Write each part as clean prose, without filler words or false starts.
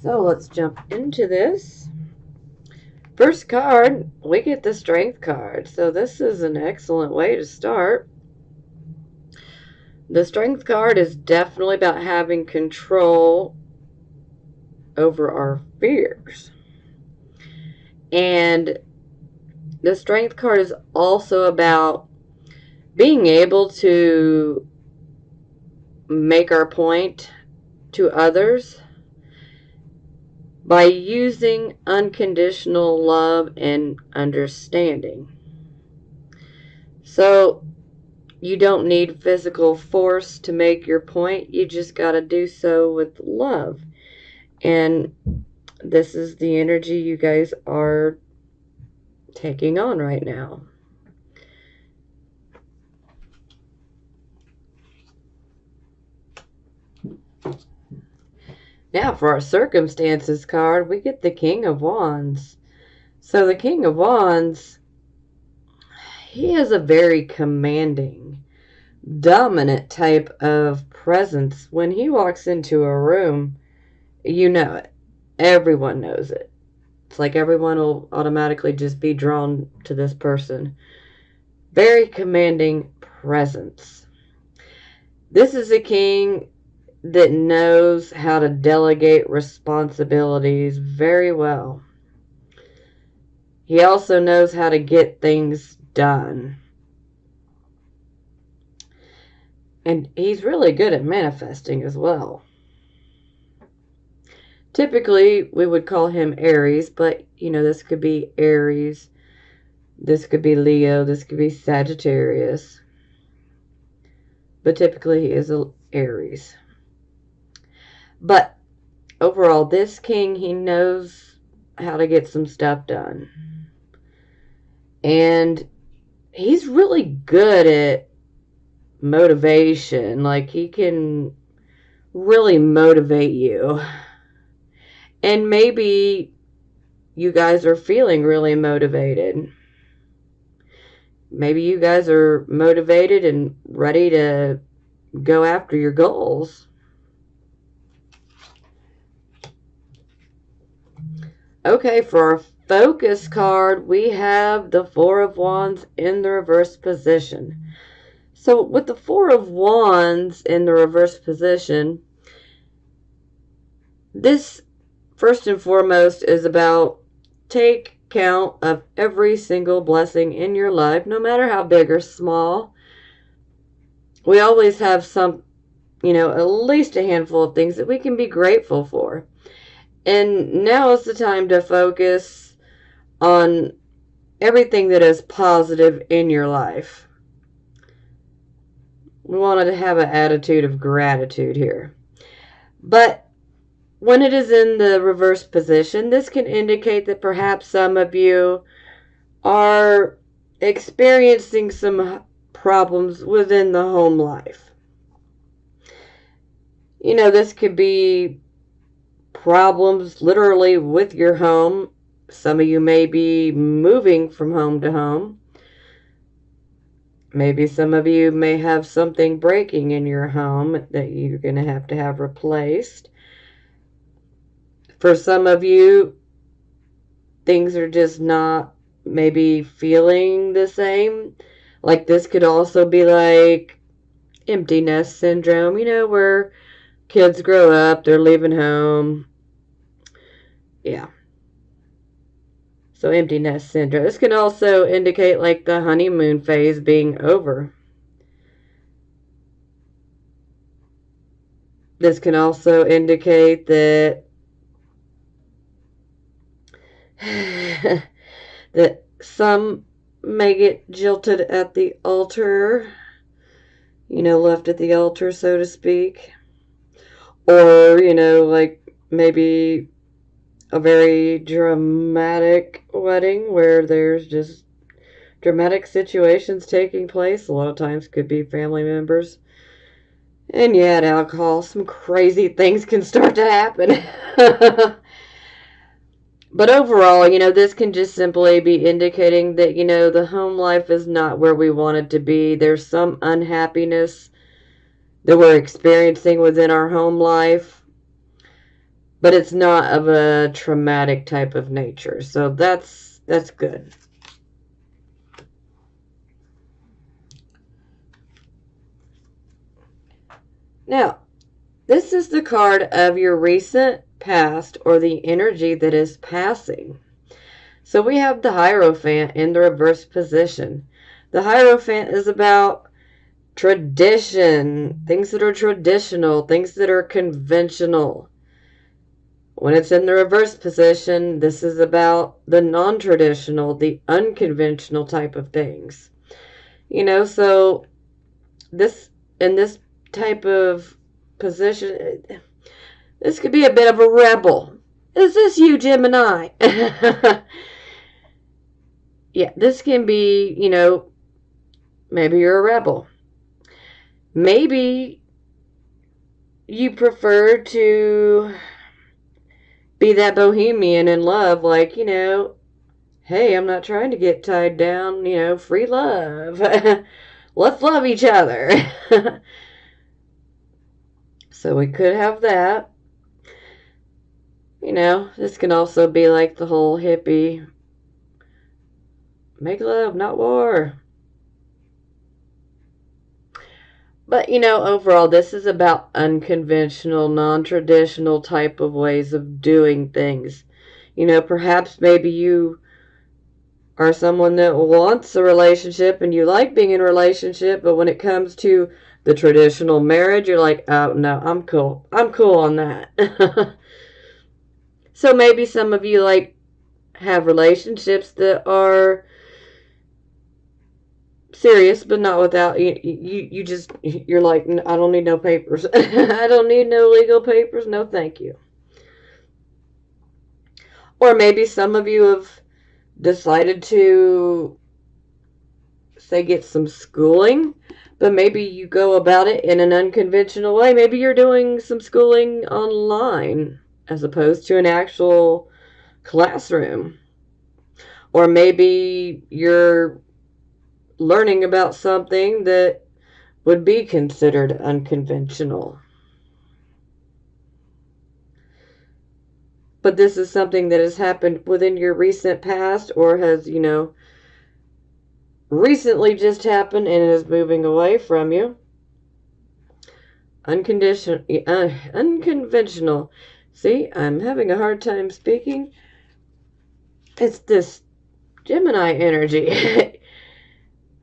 So let's jump into this. First card, we get the Strength card. So this is an excellent way to start. The Strength card is definitely about having control over our fears. And the Strength card is also about being able to make our point to others by using unconditional love and understanding. So you don't need physical force to make your point. You just got to do so with love. And this is the energy you guys are taking on right now. Now for our circumstances card, we get the King of Wands. So the King of Wands, he is a very commanding, dominant type of presence. When he walks into a room, you know it. Everyone knows it. It's like everyone will automatically just be drawn to this person. Very commanding presence. This is a king that knows how to delegate responsibilities very well. He also knows how to get things done. And he's really good at manifesting as well. Typically, we would call him Aries, but, this could be Aries. This could be Leo. This could be Sagittarius. But typically, he is an Aries. But overall, this king, he knows how to get some stuff done. And he's really good at motivation. Like, he can really motivate you. And maybe you guys are feeling really motivated. Maybe you guys are motivated and ready to go after your goals. Okay, for our focus card, we have the Four of Wands in the reverse position. So with the Four of Wands in the reverse position, this first and foremost is about take count of every single blessing in your life, no matter how big or small. We always have some, at least a handful of things that we can be grateful for. And now is the time to focus on everything that is positive in your life. We wanted to have an attitude of gratitude here. But when it is in the reverse position, this can indicate that perhaps some of you are experiencing some problems within the home life. This could be problems literally with your home. Some of you may be moving from home to home. Maybe some of you may have something breaking in your home that you're going to have replaced. For some of you, things are just not maybe feeling the same. Like this could also be like empty nest syndrome, where kids grow up, they're leaving home. Yeah. So empty nest syndrome. This can also indicate like the honeymoon phase being over. This can also indicate that that some may get jilted at the altar, left at the altar, so to speak. Or, like maybe a very dramatic wedding where there's just dramatic situations taking place. A lot of times could be family members. And yeah, alcohol, some crazy things can start to happen. But overall, this can just simply be indicating that, the home life is not where we want it to be. There's some unhappiness that we're experiencing within our home life. but it's not of a traumatic type of nature. So that's good. Now, this is the card of your recent past or the energy that is passing. So we have the Hierophant in the reverse position. The Hierophant is about tradition, things that are traditional, things that are conventional. When it's in the reverse position, this is about the non-traditional, the unconventional type of things. So this in this type of position, this could be a bit of a rebel. Is this you, Gemini? Yeah, this can be, maybe you're a rebel. Maybe you prefer to be that bohemian in love, like, hey, I'm not trying to get tied down, free love. Let's love each other. So we could have that. This can also be like the whole hippie, make love, not war. But, overall, this is about unconventional, non-traditional type of ways of doing things. Perhaps maybe you are someone that wants a relationship and you like being in a relationship, but when it comes to the traditional marriage, you're like, oh, no, I'm cool. I'm cool on that. So maybe some of you, have relationships that are serious, but not without you're like, I don't need no papers. I don't need no legal papers. No, thank you. Or maybe some of you have decided to, say, get some schooling, but maybe you go about it in an unconventional way. Maybe you're doing some schooling online as opposed to an actual classroom. Or maybe you're learning about something that would be considered unconventional. But this is something that has happened within your recent past or has, recently just happened and is moving away from you. Unconventional. See, I'm having a hard time speaking. It's this Gemini energy.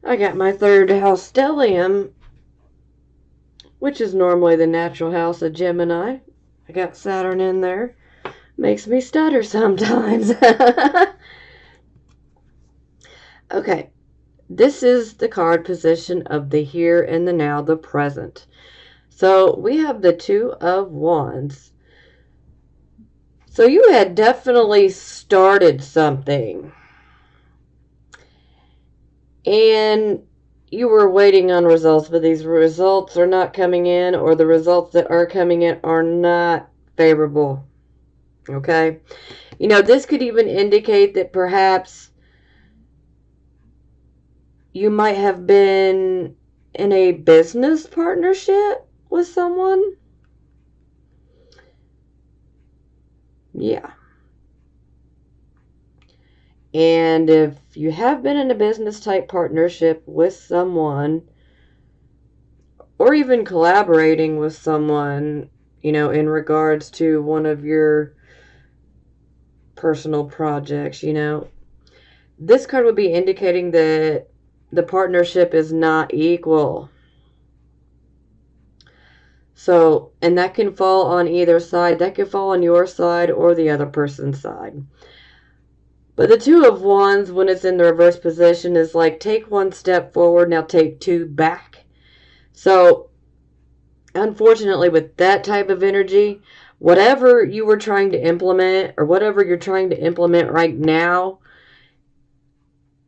I got my third house stellium, which is normally the natural house of Gemini. I got Saturn in there. Makes me stutter sometimes. Okay. This is the card position of the here and the now, the present. So we have the Two of Wands. So you had definitely started something. And you were waiting on results, but these results are not coming in, or the results that are coming in are not favorable. Okay? This could even indicate that perhaps you might have been in a business partnership with someone. Yeah. And if you have been in a business type partnership with someone, or even collaborating with someone, in regards to one of your personal projects, this card would be indicating that the partnership is not equal. So, and that can fall on either side. That can fall on your side or the other person's side. But the Two of Wands, when it's in the reverse position, is like, take one step forward, now take two back. So, unfortunately, with that type of energy, whatever you were trying to implement, or whatever you're trying to implement right now,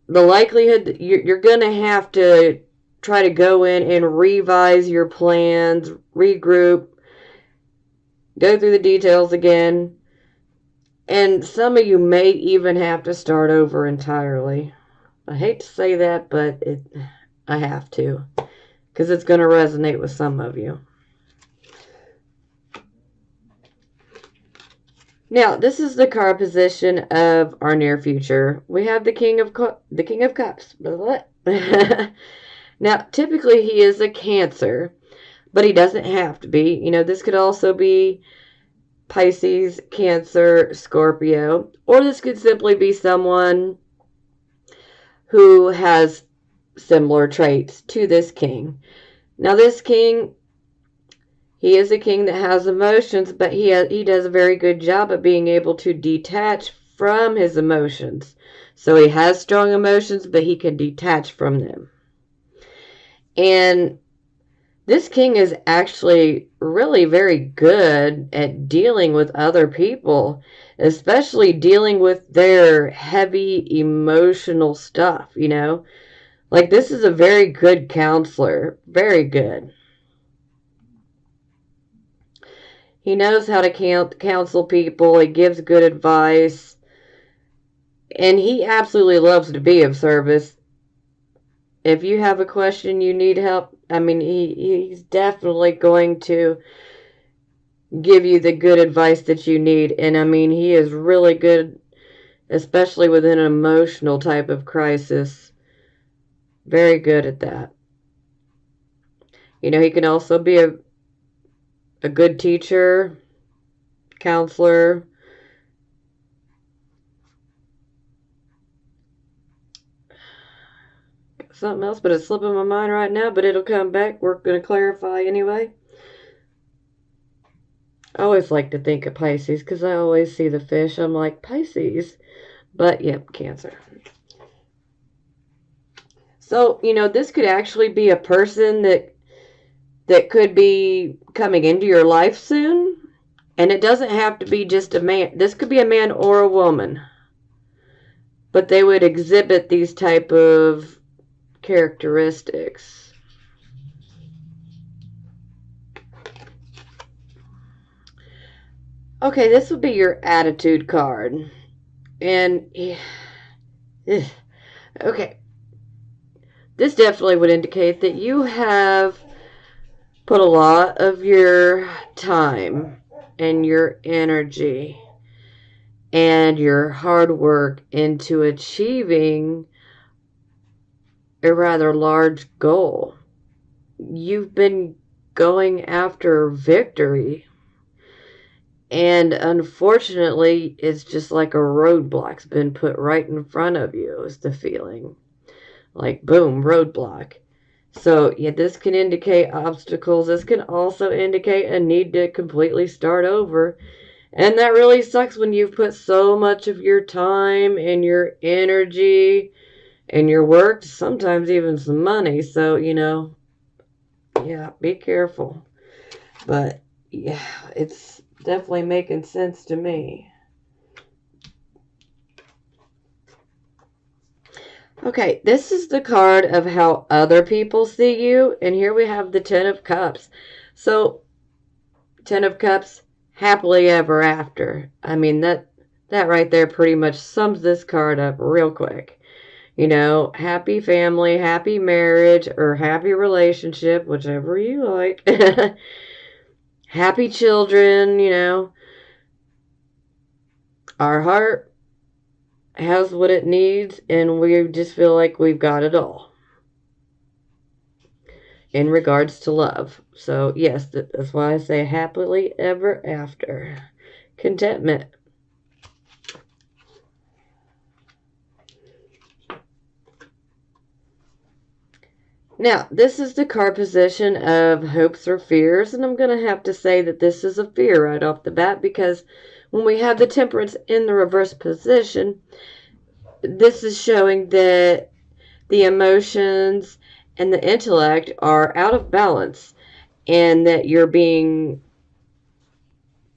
the likelihood you're going to have to try to go in and revise your plans, regroup, go through the details again. And some of you may even have to start over entirely. I hate to say that, but I have to, because it's going to resonate with some of you. Now, this is the card position of our near future. We have the King of Cups. Now, typically he is a Cancer, but he doesn't have to be. You know, this could also be Pisces, Cancer, Scorpio, or this could simply be someone who has similar traits to this king. Now, this king, he is a king that has emotions, but he does a very good job of being able to detach from his emotions. So he has strong emotions, but he can detach from them. And this king is actually really very good at dealing with other people, especially dealing with their heavy emotional stuff, you know? Like, this is a very good counselor. Very good. He knows how to counsel people. He gives good advice. And he absolutely loves to be of service. If you have a question, you need help, I mean, he's definitely going to give you the good advice that you need. And I mean, he is really good, especially with an emotional type of crisis. Very good at that. You know, he can also be a good teacher, counselor. Something else, but it's slipping my mind right now, but it'll come back. We're going to clarify anyway. I always like to think of Pisces because I always see the fish. I'm like, Pisces. But, yep, Cancer. So, you know, this could actually be a person that could be coming into your life soon. And it doesn't have to be just a man. This could be a man or a woman. But they would exhibit these type of characteristics. Okay, this would be your attitude card. And, okay, this definitely would indicate that you have put a lot of your time and your energy and your hard work into achieving a rather large goal. You've been going after victory, and unfortunately, it's just like a roadblock's been put right in front of you, is the feeling. Like, boom, roadblock. So, yeah, this can indicate obstacles. This can also indicate a need to completely start over. And that really sucks when you've put so much of your time and your energy and your work, sometimes even some money. So, you know, yeah, be careful. But, yeah, it's definitely making sense to me. Okay, this is the card of how other people see you. And here we have the Ten of Cups. So, Ten of Cups, happily ever after. I mean, that right there pretty much sums this card up real quick. You know, happy family, happy marriage, or happy relationship, whichever you like. Happy children, you know. Our heart has what it needs, and we just feel like we've got it all in regards to love. So, yes, that's why I say happily ever after. Contentment. Now, this is the card position of hopes or fears, and I'm going to have to say that this is a fear right off the bat because when we have the Temperance in the reverse position, this is showing that the emotions and the intellect are out of balance and that you're being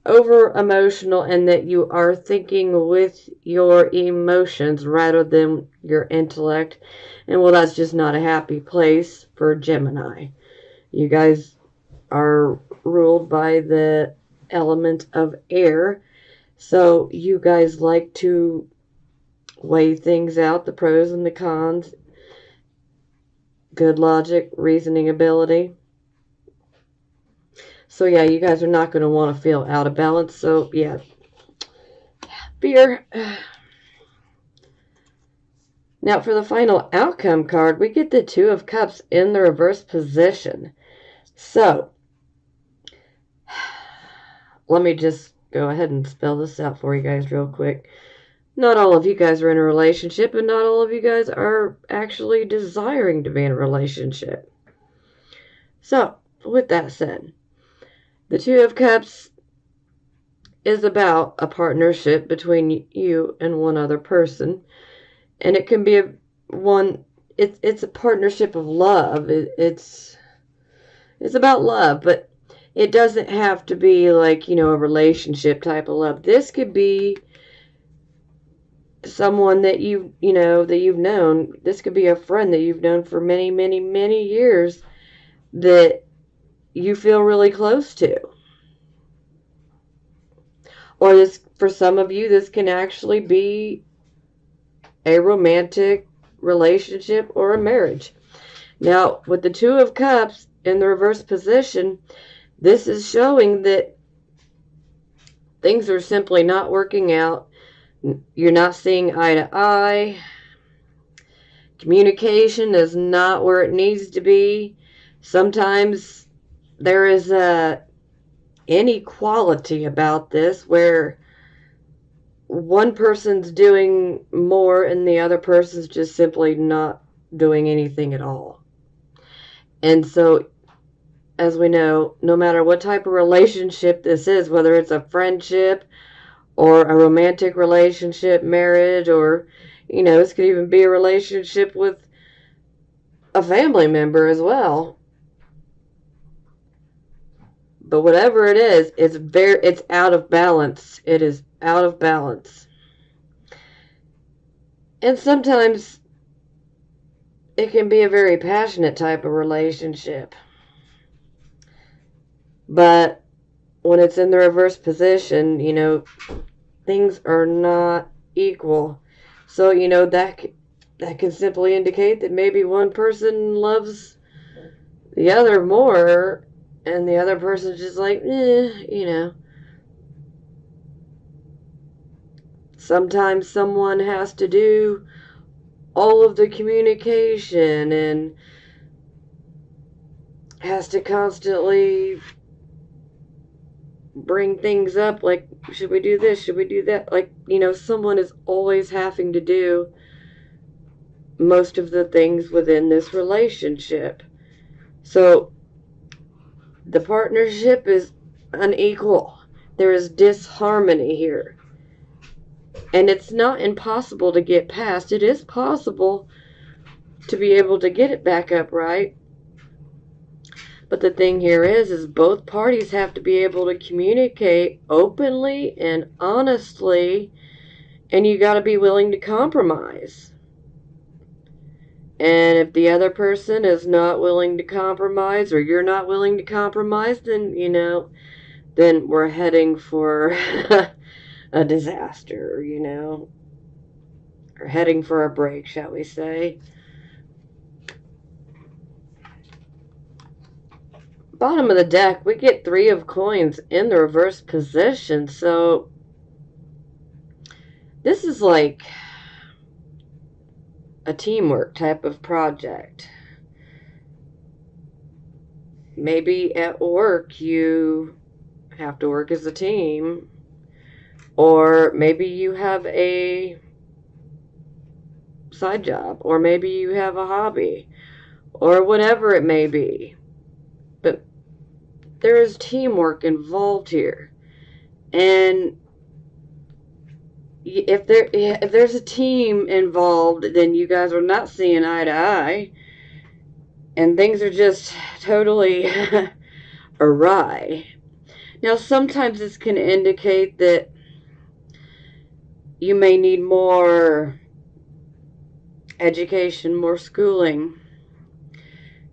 over emotional and that you are thinking with your emotions rather than your intellect. And well, that's just not a happy place for Gemini. You guys are ruled by the element of air. So you guys like to weigh things out, the pros and the cons, good logic, reasoning ability. So yeah, you guys are not going to want to feel out of balance. So yeah, fear. Now, for the final outcome card, we get the Two of Cups in the reverse position. So, let me just go ahead and spell this out for you guys real quick. Not all of you guys are in a relationship, and not all of you guys are actually desiring to be in a relationship. So, with that said, the Two of Cups is about a partnership between you and one other person. And it can be it's a partnership of love. It's about love, but it doesn't have to be like, a relationship type of love. This could be someone that that you've known. This could be a friend that you've known for many, many, many years that you feel really close to. Or this, for some of you, this can actually be a romantic relationship or a marriage. Now, with the Two of Cups in the reverse position, this is showing that things are simply not working out. You're not seeing eye to eye. Communication is not where it needs to be. Sometimes there is a inequality about this where one person's doing more and the other person's just simply not doing anything at all. And so, as we know, no matter what type of relationship this is, whether it's a friendship or a romantic relationship, marriage, or, this could even be a relationship with a family member as well. But whatever it is, it's out of balance. It is out of balance. And sometimes it can be a very passionate type of relationship. But when it's in the reverse position, things are not equal. So, that can simply indicate that maybe one person loves the other more and the other person's just like, Sometimes someone has to do all of the communication and has to constantly bring things up like, should we do this? Should we do that? Like, someone is always having to do most of the things within this relationship. So the partnership is unequal. There is disharmony here. And it's not impossible to get past. It is possible to be able to get it back up right. But the thing here is both parties have to be able to communicate openly and honestly, and you got to be willing to compromise. And if the other person is not willing to compromise, or you're not willing to compromise, then, then we're heading for a disaster, or heading for a break, shall we say. Bottom of the deck, we get Three of Coins in the reverse position. So this is like a teamwork type of project. Maybe at work you have to work as a team, or maybe you have a side job, or maybe you have a hobby, or whatever it may be. But there is teamwork involved here. And if there's a team involved, then you guys are not seeing eye to eye. And things are just totally awry. Now, sometimes this can indicate that you may need more education, more schooling.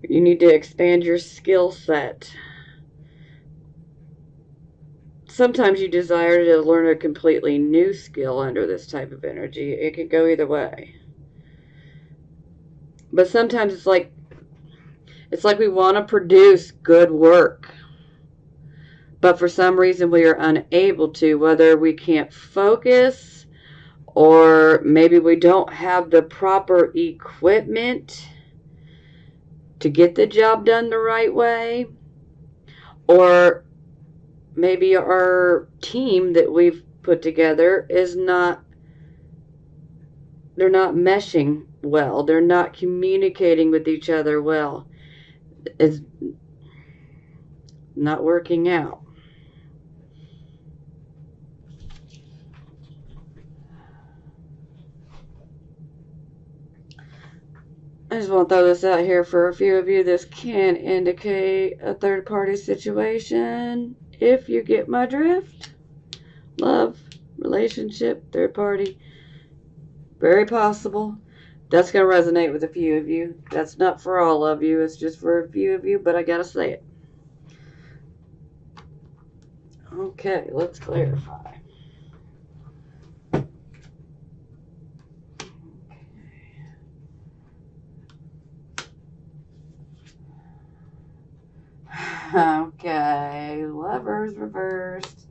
You need to expand your skill set. Sometimes you desire to learn a completely new skill under this type of energy. It could go either way. But sometimes it's like we want to produce good work, but for some reason we are unable to, whether we can't focus, or maybe we don't have the proper equipment to get the job done the right way, or maybe our team that we've put together is not, they're not meshing well, they're not communicating with each other well, it's not working out. I just want to throw this out here for a few of you. This can indicate a third-party situation. If you get my drift. Love, relationship, third party. Very possible. That's going to resonate with a few of you. That's not for all of you. It's just for a few of you, but I got to say it. Okay, let's clarify. Okay, Lovers reversed.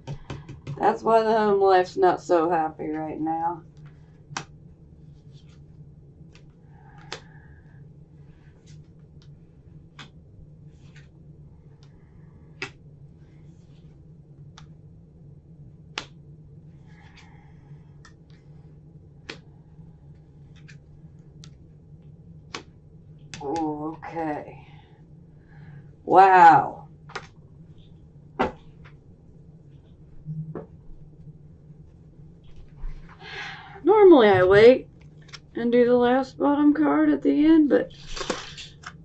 That's why the home life's not so happy right now. Okay. Wow. Normally I wait and do the last bottom card at the end, but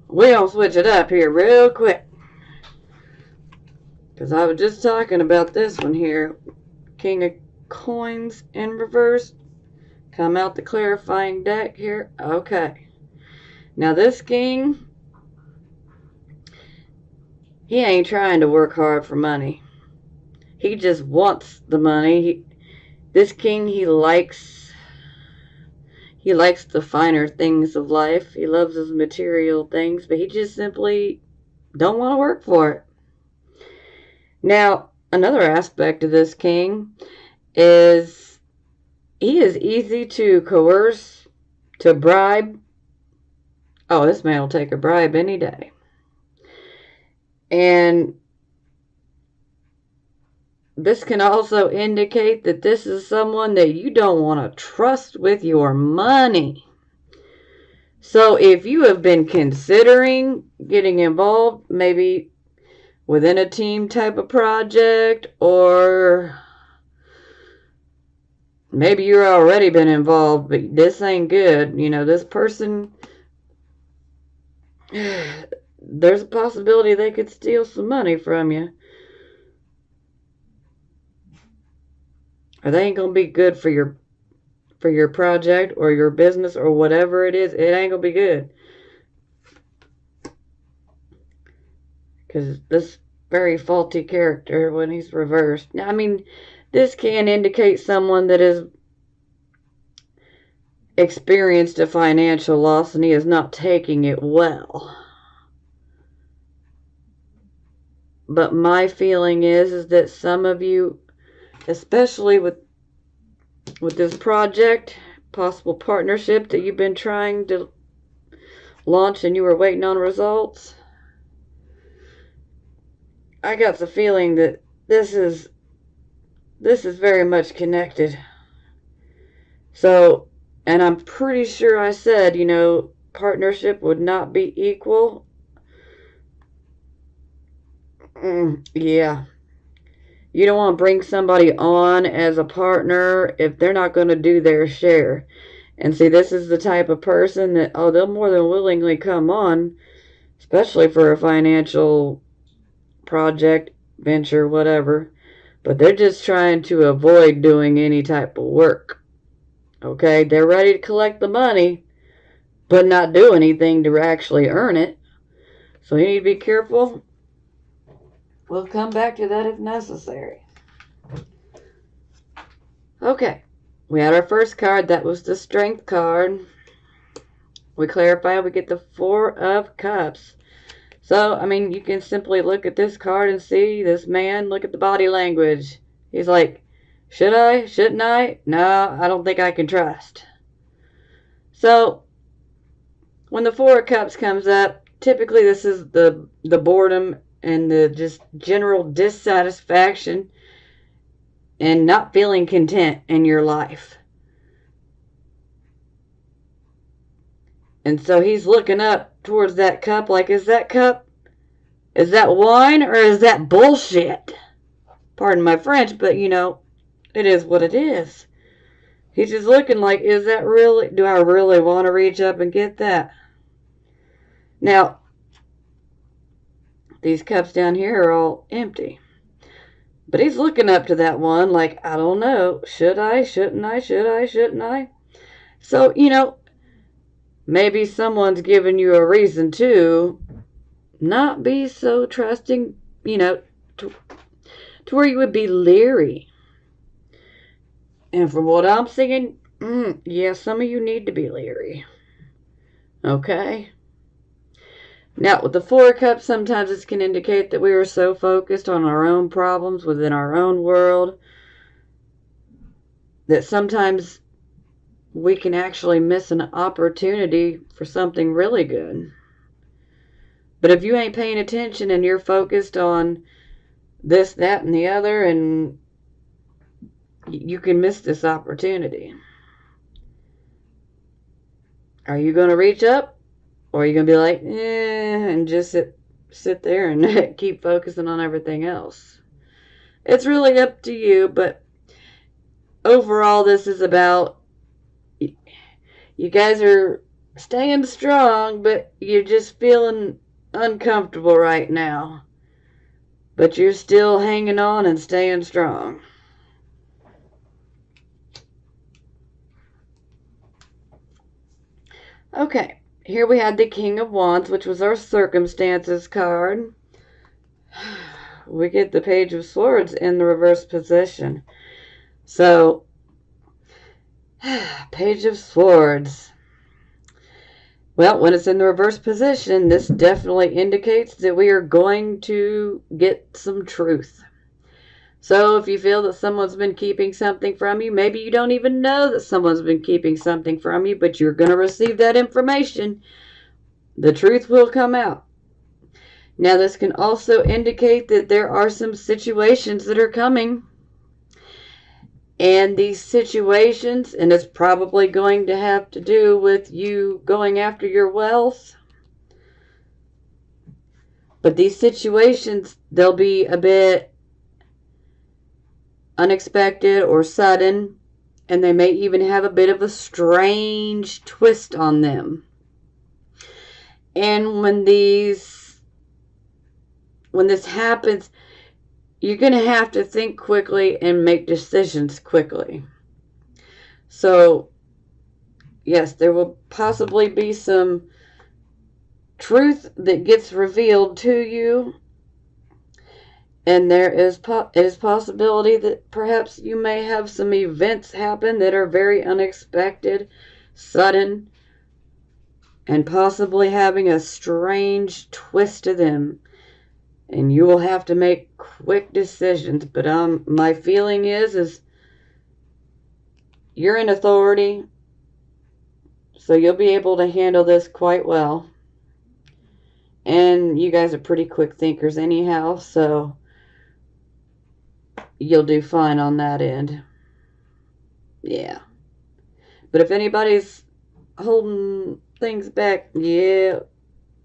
we'll switch it up here real quick. Because I was just talking about this one here. King of Coins in reverse. Come out the clarifying deck here. Okay. Now this king, he ain't trying to work hard for money. He just wants the money. This king, he likes the finer things of life. He loves his material things, but he just simply don't want to work for it. Now, another aspect of this king is he is easy to coerce, to bribe. Oh, this man will take a bribe any day. And this can also indicate that this is someone that you don't want to trust with your money. So if you have been considering getting involved, maybe within a team type of project, or maybe you're already been involved, but this ain't good. You know, this person, there's a possibility they could steal some money from you. Or they ain't gonna be good for your project or your business or whatever it is. It ain't gonna be good. Because this very faulty character when he's reversed. Now, I mean, this can indicate someone that has experienced a financial loss and he is not taking it well. But my feeling is that some of you, especially with this project, possible partnership that you've been trying to launch and you were waiting on results, I got the feeling that this is very much connected. So, and I'm pretty sure I said, you know, partnership would not be equal. Yeah. You don't want to bring somebody on as a partner if they're not going to do their share. And see, this is the type of person that, oh, they'll more than willingly come on, especially for a financial project, venture, whatever. But they're just trying to avoid doing any type of work. Okay? They're ready to collect the money, but not do anything to actually earn it. So you need to be careful. We'll come back to that if necessary. Okay. We had our first card. That was the Strength card. We clarify we get the Four of Cups. So, I mean, you can simply look at this card and see this man, look at the body language. He's like Should I? Shouldn't I? No, I don't think I can trust. So, when the Four of Cups comes up, typically this is the boredom and the just general dissatisfaction and not feeling content in your life. And so he's looking up towards that cup like, is that wine or is that bullshit? Pardon my French, but it is what it is. He's just looking like, is that really, do I really want to reach up and get that? Now, these cups down here are all empty. But he's looking up to that one like, I don't know, should I, shouldn't I, should I, shouldn't I? So, maybe someone's giving you a reason to not be so trusting, to where you would be leery. And from what I'm seeing, yeah, some of you need to be leery. Okay? Now, with the Four of Cups, sometimes this can indicate that we are so focused on our own problems within our own world that sometimes we can actually miss an opportunity for something really good. But if you ain't paying attention and you're focused on this, that, and the other, and you can miss this opportunity. Are you going to reach up? Or are you going to be like, and just sit there and keep focusing on everything else? It's really up to you, but overall this is about, you guys are staying strong, but you're just feeling uncomfortable right now. But you're still hanging on and staying strong. Okay, here we had the King of Wands, which was our circumstances card. We get the Page of Swords in the reverse position. So, Page of Swords. Well, when it's in the reverse position, this definitely indicates that we are going to get some truth. So if you feel that someone's been keeping something from you, maybe you don't even know that someone's been keeping something from you, but you're going to receive that information. The truth will come out. Now, this can also indicate that there are some situations that are coming. And these situations, and it's probably going to have to do with you going after your wealth. But these situations, they'll be a bit unexpected or sudden, and they may even have a bit of a strange twist on them. And when this happens, you're going to have to think quickly and make decisions quickly. So, yes, there will possibly be some truth that gets revealed to you. And there is possibility that perhaps you may have some events happen that are very unexpected, sudden, and possibly having a strange twist to them. And you will have to make quick decisions. But my feeling is you're in authority, so you'll be able to handle this quite well. And you guys are pretty quick thinkers anyhow, so you'll do fine on that end. Yeah. But if anybody's holding things back, yeah,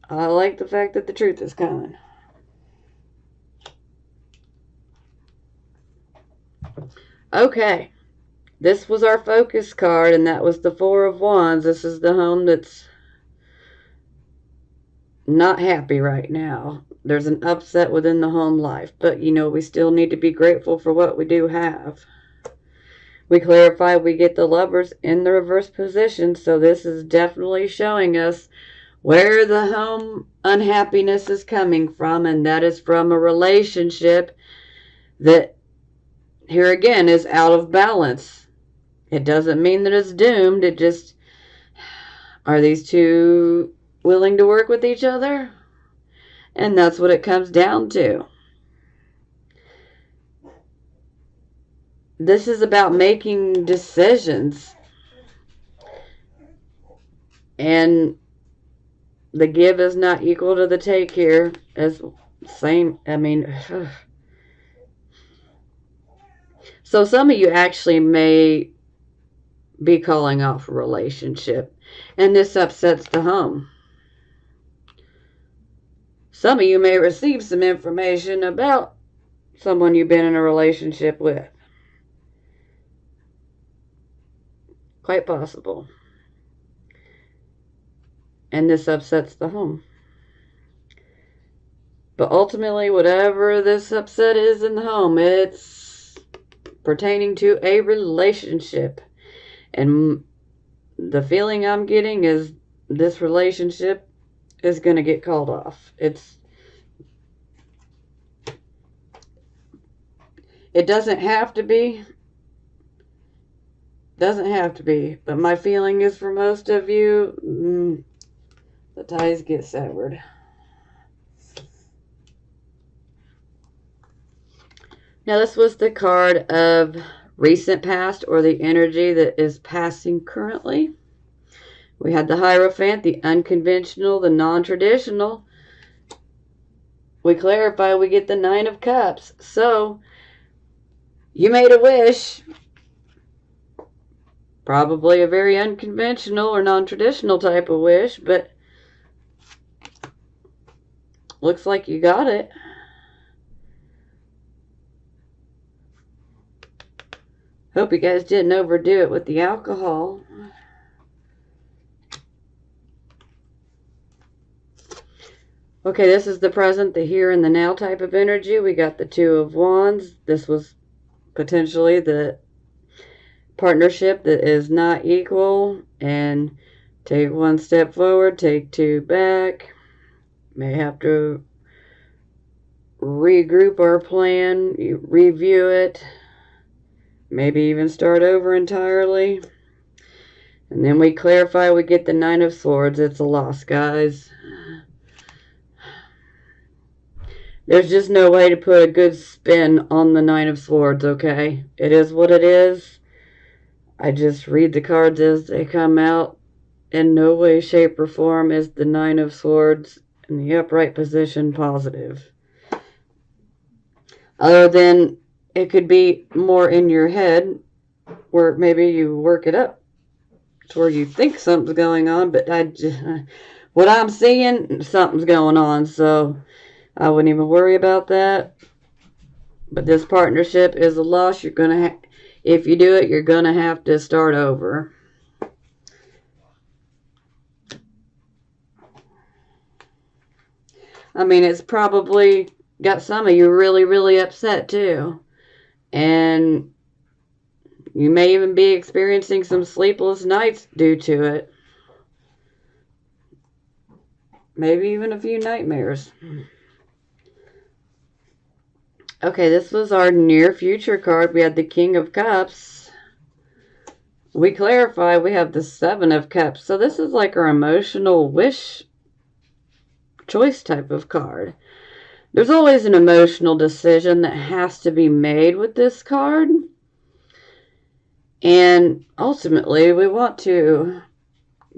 I like the fact that the truth is coming. Okay. This was our focus card, and that was the Four of Wands. This is the home that's not happy right now. There's an upset within the home life, but we still need to be grateful for what we do have. We clarify we get the Lovers in the reverse position, so this is definitely showing us where the home unhappiness is coming from, and that is from a relationship that, here again, is out of balance. It doesn't mean that it's doomed. It just, are these two willing to work with each other? And that's what it comes down to. this is about making decisions. And the give is not equal to the take here. As same, I mean, so some of you actually may be calling off a relationship, and this upsets the home. Some of you may receive some information about someone you've been in a relationship with. Quite possible. And this upsets the home. But ultimately, whatever this upset is in the home, it's pertaining to a relationship. And the feeling I'm getting is this relationship is going to get called off. It doesn't have to be. Doesn't have to be. But my feeling is for most of you, the ties get severed. Now this was the card of recent past, or the energy that is passing currently. We had the Hierophant, the unconventional, the non-traditional. We clarify, we get the Nine of Cups. So, you made a wish. Probably a very unconventional or non-traditional type of wish, but looks like you got it. Hope you guys didn't overdo it with the alcohol. Okay, this is the present, the here and the now type of energy. We got the Two of Wands. This was potentially the partnership that is not equal. And take one step forward, take two back. May have to regroup our plan, review it. Maybe even start over entirely. And then we clarify, we get the Nine of Swords. It's a loss, guys. There's just no way to put a good spin on the Nine of Swords, okay? It is what it is. I just read the cards as they come out. In no way, shape, or form is the Nine of Swords in the upright position positive. Other than it could be more in your head, where maybe you work it up to where you think something's going on, but what I'm seeing, something's going on, so I wouldn't even worry about that. But this partnership is a loss. You're gonna if you do it, you're gonna have to start over. I mean, it's probably got some of you really, really upset too. And you may even be experiencing some sleepless nights due to it. Maybe even a few nightmares. Okay, this was our near future card. We had the King of Cups. We clarify, we have the Seven of Cups. So this is like our emotional wish choice type of card. There's always an emotional decision that has to be made with this card. And ultimately, we want to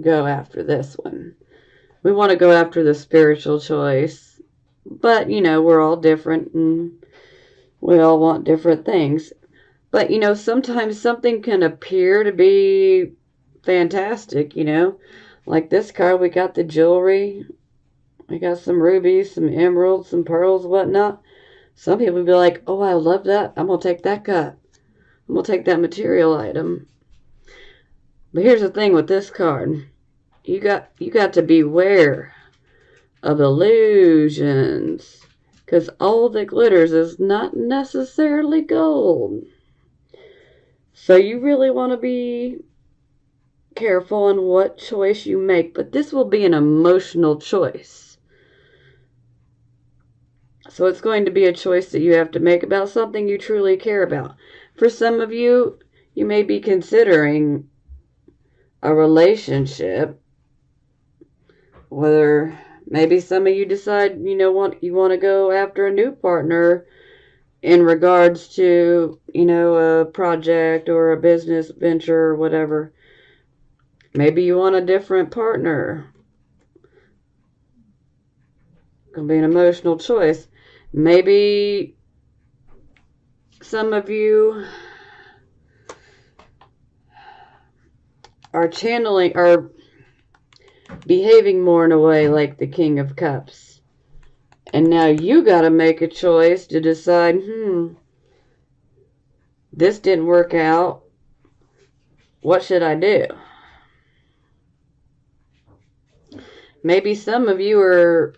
go after this one. We want to go after the spiritual choice. But, you know, we're all different and we all want different things. But, you know, sometimes something can appear to be fantastic, you know. Like this card, we got the jewelry. We got some rubies, some emeralds, some pearls, whatnot. Some people would be like, oh, I love that. I'm going to take that cut. I'm going to take that material item. But here's the thing with this card. You got to beware of illusions. Because all that glitters is not necessarily gold. So you really want to be careful on what choice you make. But this will be an emotional choice. So it's going to be a choice that you have to make about something you truly care about. For some of you, you may be considering a relationship. Whether maybe some of you decide, you know, you want to go after a new partner in regards to, a project or a business venture or whatever. Maybe you want a different partner. Gonna be an emotional choice. Maybe some of you are behaving more in a way like the King of Cups. And now you gotta make a choice to decide, this didn't work out. What should I do? Maybe some of you are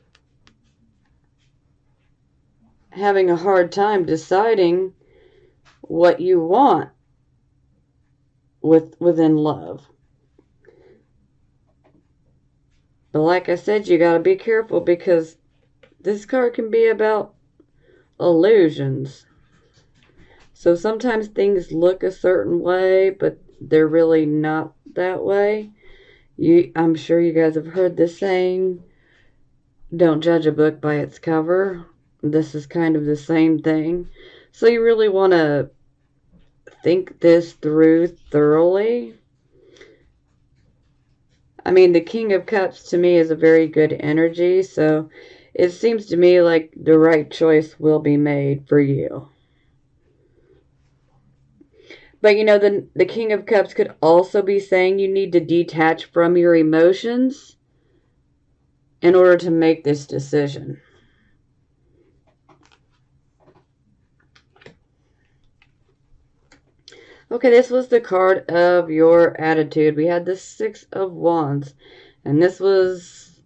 having a hard time deciding what you want within love. But like I said, you got to be careful because this card can be about illusions. So sometimes things look a certain way, but they're really not that way. I'm sure you guys have heard this saying, don't judge a book by its cover. This is kind of the same thing. So you really want to think this through thoroughly. I mean, the King of Cups to me is a very good energy, so it seems to me like the right choice will be made for you. But the King of Cups could also be saying you need to detach from your emotions in order to make this decision. Okay, this was the card of your attitude. We had the Six of Wands, and this was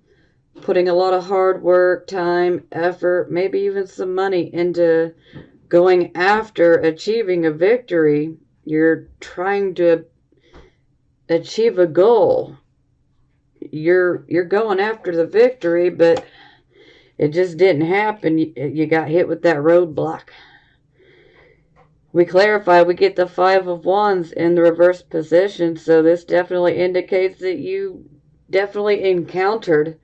putting a lot of hard work, time, effort, maybe even some money into going after achieving a victory. You're trying to achieve a goal. You're going after the victory, but it just didn't happen. You got hit with that roadblock. We clarify, we get the Five of Wands in the reverse position, so this definitely indicates that you definitely encountered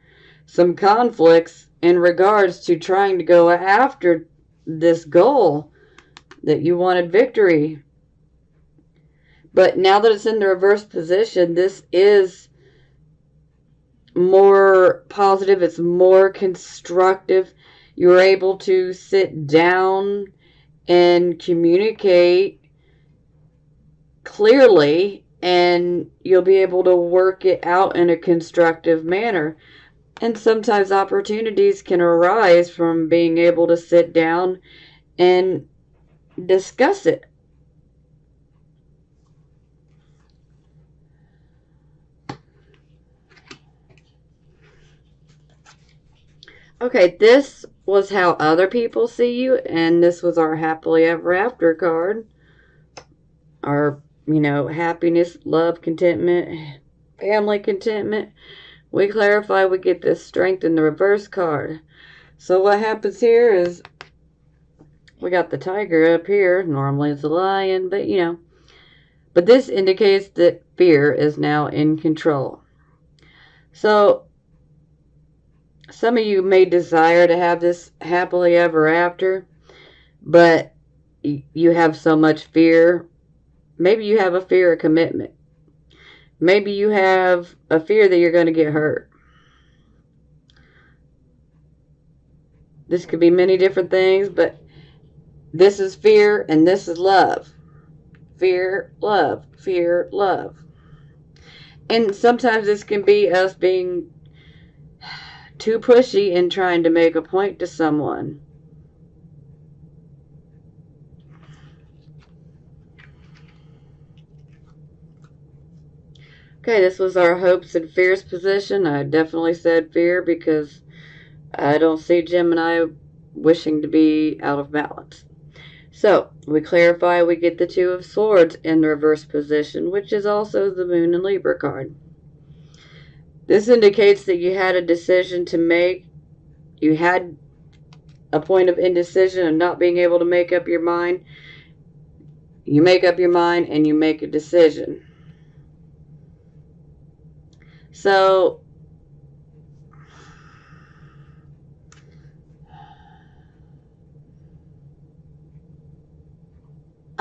some conflicts in regards to trying to go after this goal that you wanted victory. But now that it's in the reverse position, this is more positive, it's more constructive. You're able to sit down and communicate clearly, and you'll be able to work it out in a constructive manner. And sometimes opportunities can arise from being able to sit down and discuss it. Okay, this was how other people see you, and this was our happily ever after card. Our, happiness, love, contentment, family contentment. We clarify, we get this strength in the reverse card. So what happens here is we got the tiger up here. Normally it's a lion, but But this indicates that fear is now in control. So some of you may desire to have this happily ever after, but you have so much fear. Maybe you have a fear of commitment. Maybe you have a fear that you're going to get hurt. This could be many different things, but this is fear and this is love. Fear, love, fear, love. And sometimes this can be us being too pushy in trying to make a point to someone. Okay, this was our hopes and fears position. I definitely said fear because I don't see Gemini wishing to be out of balance. So, we clarify, we get the Two of Swords in the reverse position, which is also the Moon and Libra card. This indicates that you had a decision to make. You had a point of indecision and not being able to make up your mind. You make up your mind and you make a decision. So,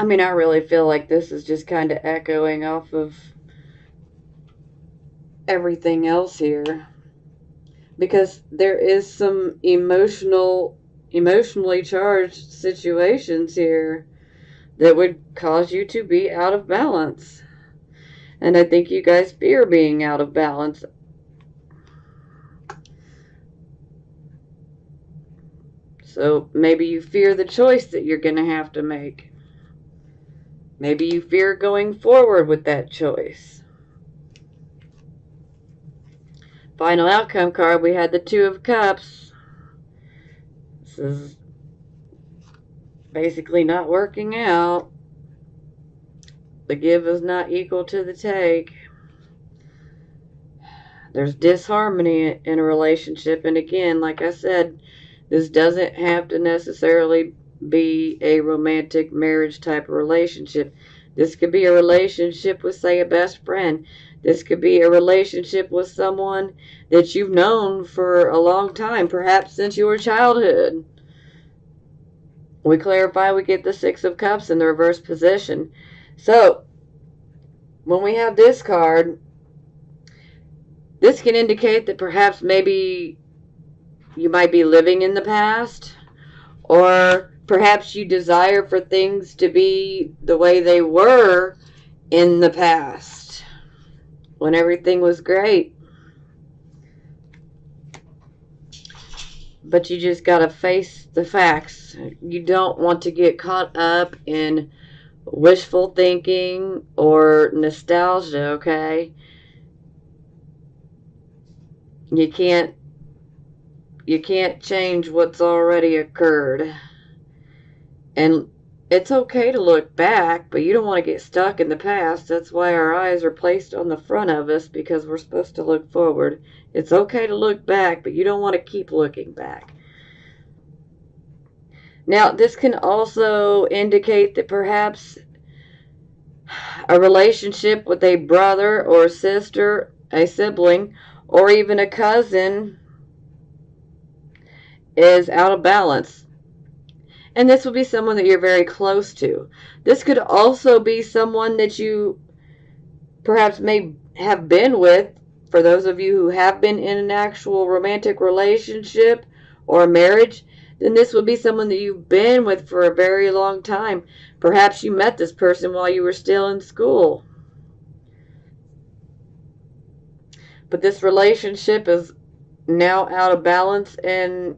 I mean, I really feel like this is just kind of echoing off of everything else here, because there is some emotionally charged situations here that would cause you to be out of balance. And I think you guys fear being out of balance. So maybe you fear the choice that you're going to have to make. Maybe you fear going forward with that choice. Final outcome card, we had the Two of Cups. This is basically not working out. The give is not equal to the take. There's disharmony in a relationship. And again, like I said, this doesn't have to necessarily be a romantic marriage type of relationship. This could be a relationship with, say, a best friend. This could be a relationship with someone that you've known for a long time, perhaps since your childhood. We clarify, we get the Six of Cups in the reverse position. So, when we have this card, this can indicate that perhaps maybe you might be living in the past, or perhaps you desire for things to be the way they were in the past, when everything was great. But you just gotta face the facts. You don't want to get caught up in wishful thinking or nostalgia, okay? You can't change what's already occurred. And it's okay to look back, but you don't want to get stuck in the past. That's why our eyes are placed on the front of us, because we're supposed to look forward. It's okay to look back, but you don't want to keep looking back. Now, this can also indicate that perhaps a relationship with a brother or sister, a sibling, or even a cousin is out of balance. And this will be someone that you're very close to. This could also be someone that you perhaps may have been with. For those of you who have been in an actual romantic relationship or marriage, then this would be someone that you've been with for a very long time. Perhaps you met this person while you were still in school. But this relationship is now out of balance, and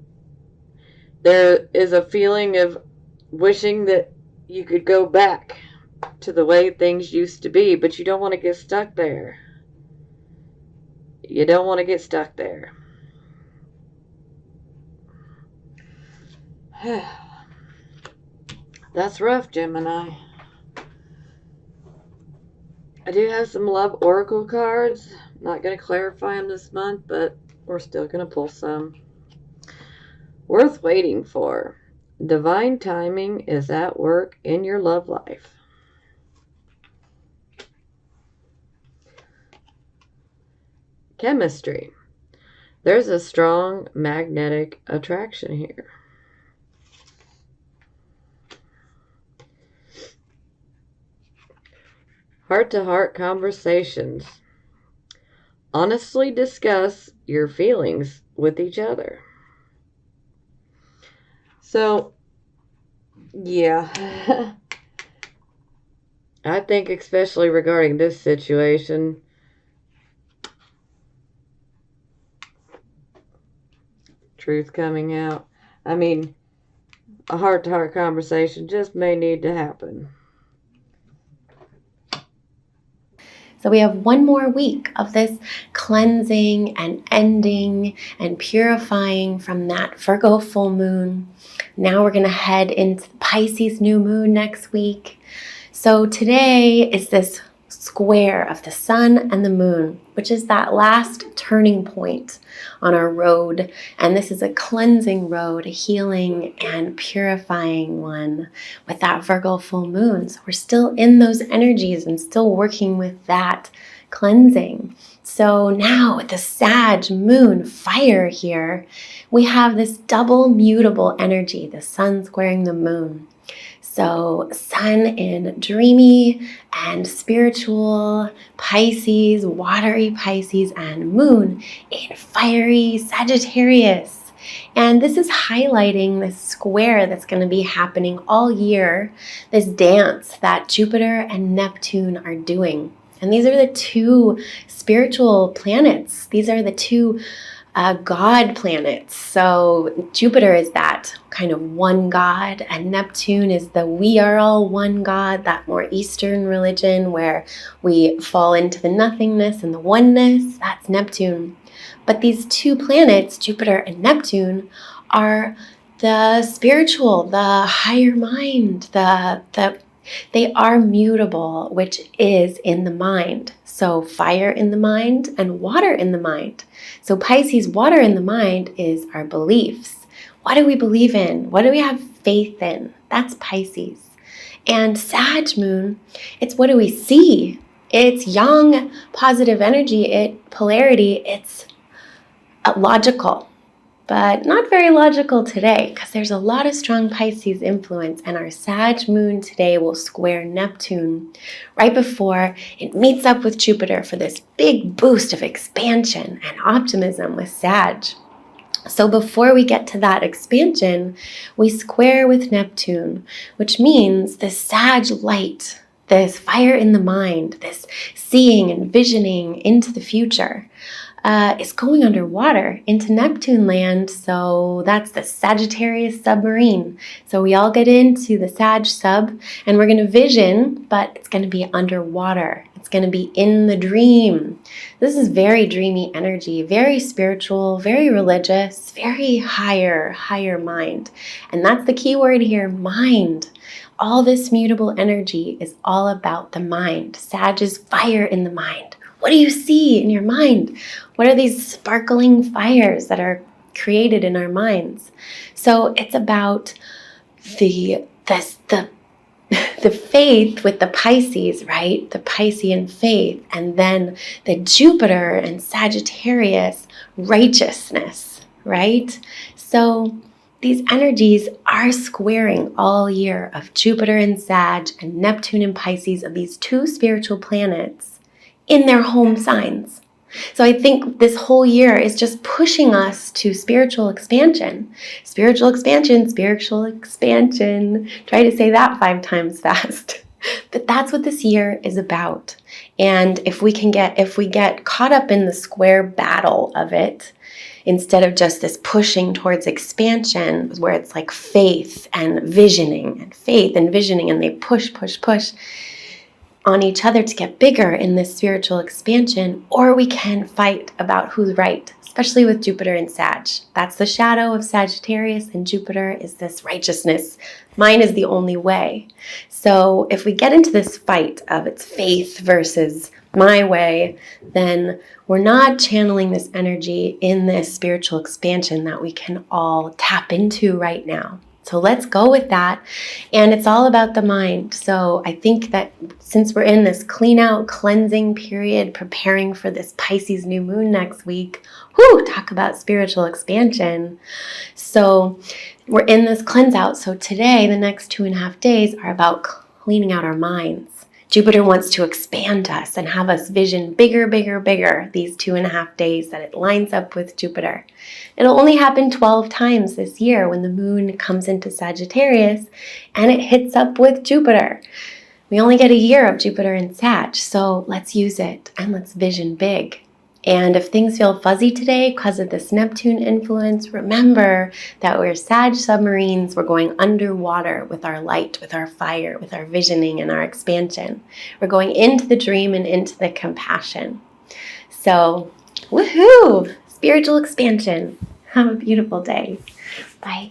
there is a feeling of wishing that you could go back to the way things used to be, but you don't want to get stuck there. You don't want to get stuck there. That's rough, Gemini. I do have some love oracle cards. Not going to clarify them this month, but we're still going to pull some. Worth waiting for. Divine timing is at work in your love life. Chemistry. There's a strong magnetic attraction here. Heart-to-heart conversations. Honestly discuss your feelings with each other. So, yeah. I think especially regarding this situation, truth coming out. I mean, a heart-to-heart conversation just may need to happen. So we have one more week of this cleansing and ending and purifying from that Virgo full moon. Now we're going to head into Pisces new moon next week. So today is this square of the sun and the moon, which is that last turning point on our road. And this is a cleansing road, a healing and purifying one with that Virgo full moon. So we're still in those energies and still working with that cleansing. So now with the Sag moon fire here, we have this double mutable energy, the sun squaring the moon. So sun in dreamy and spiritual Pisces, watery Pisces, and moon in fiery Sagittarius. And this is highlighting this square that's going to be happening all year, this dance that Jupiter and Neptune are doing. And these are the two spiritual planets. These are the two God planets. So Jupiter is that kind of one God, and Neptune is the we are all one God, that more Eastern religion where we fall into the nothingness and the oneness. That's Neptune. But these two planets, Jupiter and Neptune, are the spiritual, the higher mind, they are mutable, which is in the mind. So fire in the mind and water in the mind. So Pisces, water in the mind, is our beliefs. What do we believe in? What do we have faith in? That's Pisces. And Sag moon, it's what do we see? It's yang, positive energy, polarity, it's logical. But not very logical today, because there's a lot of strong Pisces influence, and our Sag moon today will square Neptune right before it meets up with Jupiter for this big boost of expansion and optimism with Sag. So before we get to that expansion, we square with Neptune, which means the Sag light, this fire in the mind, this seeing and visioning into the future, is going underwater into Neptune land. So that's the Sagittarius submarine. So we all get into the Sag sub and we're going to vision, but it's going to be underwater. It's going to be in the dream. This is very dreamy energy, very spiritual, very religious, very higher mind. And that's the key word here, mind. All this mutable energy is all about the mind. Sag is fire in the mind. What do you see in your mind? What are these sparkling fires that are created in our minds? So it's about the faith with the Pisces, right? The Piscean faith, and then the Jupiter and Sagittarius righteousness, right? So these energies are squaring all year of Jupiter and Sag and Neptune and Pisces, of these two spiritual planets in their home signs. So I think this whole year is just pushing us to spiritual expansion. Spiritual expansion, spiritual expansion. Try to say that 5 times fast. But that's what this year is about. And if we get caught up in the square battle of it, instead of just this pushing towards expansion, where it's like faith and visioning, and they push on each other to get bigger in this spiritual expansion, or we can fight about who's right, especially with Jupiter and Sag. That's the shadow of Sagittarius, and Jupiter is this righteousness. Mine is the only way. So if we get into this fight of it's faith versus my way, then we're not channeling this energy in this spiritual expansion that we can all tap into right now. So let's go with that. And it's all about the mind. So I think that since we're in this clean out, cleansing period, preparing for this Pisces new moon next week, talk about spiritual expansion. So we're in this cleanse out. So today, the next 2.5 days are about cleaning out our minds. Jupiter wants to expand us and have us vision bigger, these 2.5 days that it lines up with Jupiter. It'll only happen 12 times this year when the moon comes into Sagittarius and it hits up with Jupiter. We only get a year of Jupiter and Sag, so let's use it and let's vision big. And if things feel fuzzy today because of this Neptune influence, remember that we're Sag submarines. We're going underwater with our light, with our fire, with our visioning and our expansion. We're going into the dream and into the compassion. So, woohoo! Spiritual expansion. Have a beautiful day. Bye.